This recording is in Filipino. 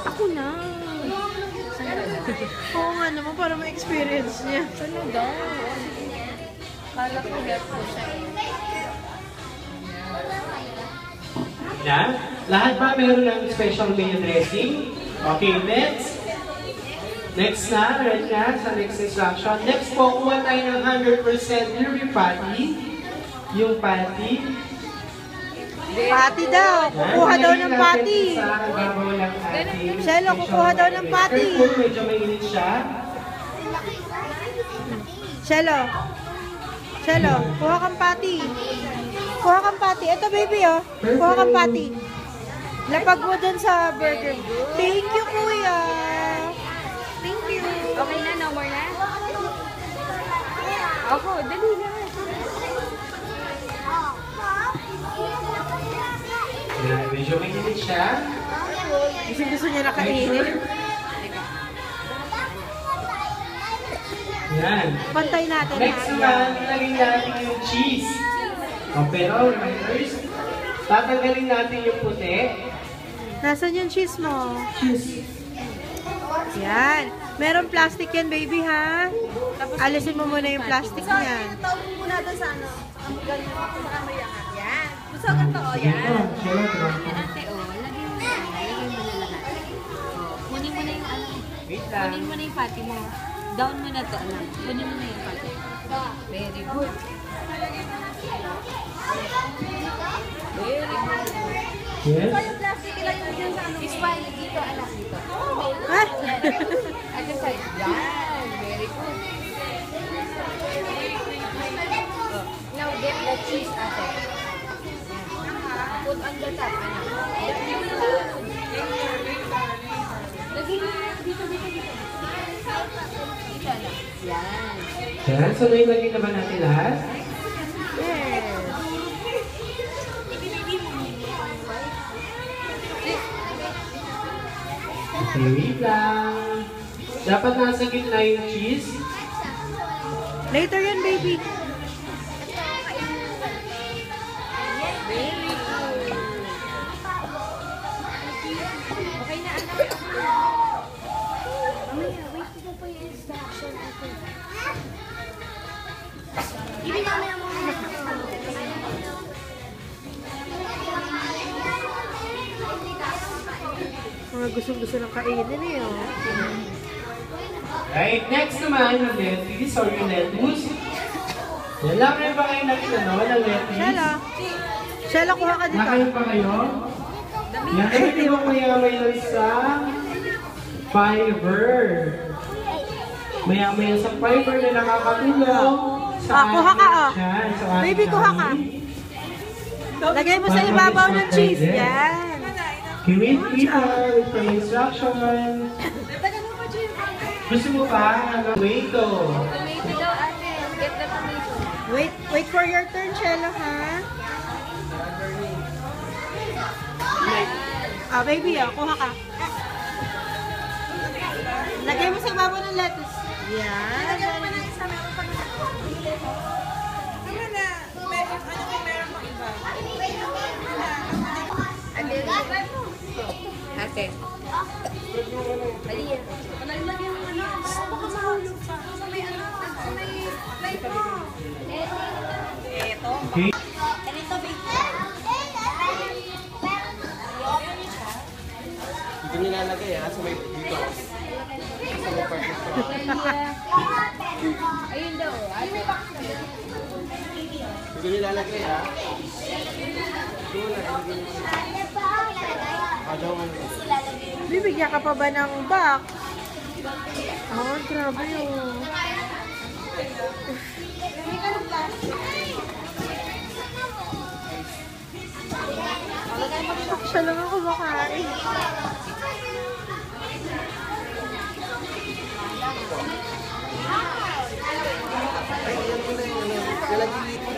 Ako na. Oo nga naman, para ma-experience niya. Talaga? Kala ko help ko siya. Yan. Lahat ba meron ng special mayo dressing? Okay, next. Next na, right na, sa next instruction. Next po, kuha tayo ng 100% dairy patty. Yung patty. Patty daw. Kukuha daw ng patty. Shelo, kukuha daw ng patty. Medyo mainit siya. Shelo. Shelo, kuha kang patty. Kuha kang patty. Ito baby oh. Kuha kang patty. Lapag mo dun sa burger. Thank you kuya. Thank you. Okay na, no more na? Ako, dali na. Yan, medyo mainit siya. Gusto niya nakainit. Yan. Pantay natin. Next naman, ilagay natin yung cheese. O, pero, first, tatanggalin natin yung puti. Nasaan yung cheese mo? Cheese. Yan. Meron plastic yan, baby, ha? Alisin mo muna yung plastic niyan. Tawag mo muna doon sa ano. Ang galing mo sa kamaya. Yan. Gusto ka to, yan. Yan, Ate, oh, lagay mo na. Lagay mo na lahat. Oh, kunin mo na yung ano. wait lang. Kunin mo na yung patty mo. Down mo na to, alam. Kunin mo na yung patty. Very good. Very good. Yes. Plastic lang yung dyan sa ano. Ismail, dito, anak, dito. Ha? Agad sa'yo. Yan. Very good. Oh, now, get the cheese, ate. Put on the top, anak. Lagay mo na dito, dito, dito. Dito, anak. Yan. Yan, so nailagay naman natin lahat. Yes. Okay, wait lang. Dapat nasa gitna yung cheese. Later yan, baby. Okay na, anak. Mamaya, wait ko pa yung instruction, ate. Ibig mamaya mo muna. Mga gustong-gusto ng kainin eh, oh. Right, next naman, yung lettuce or yung lettuce. Yan lang, meron ba kayo ng lettuce? Shelo. Shelo, kuha ka dito. Nakain pa kayo? Yan, ito yung mayamay lang sa fiber. Mayamay lang sa fiber na nakakatulong sa kuha ka, oh. Yan, sa ating Baby, kuha ka. Lagay mo sa ibabaw ng cheese. Yan. Kiwit with some instruction. Gusto mo pa? Tomato. Tomato daw, ate. Get the tomato. Wait for your turn, Shelo, ha? Ah, baby, oh. Kuha ka. Lagay mo sa ibabaw ng lettuce. Yan. Lagyan mo ng isa, meron pang isa. Ano na? Meron pang iba. Ate. Mali yan. Lagyan mo ano. Baka mahulog pa. Sa may ano. Sa may plate mo. Eto. Okay. Ganito, baby. Dito nilalagay ha, sa may dito. Sa may part dito. Ayun daw, ate. Dito nilalagay ha. Dito na, ilagay mo.Adaw mo. Bibigyan ka pa ba ng box? Oh, grabe yun. Siya lang ako kumakain. Lalagay dito.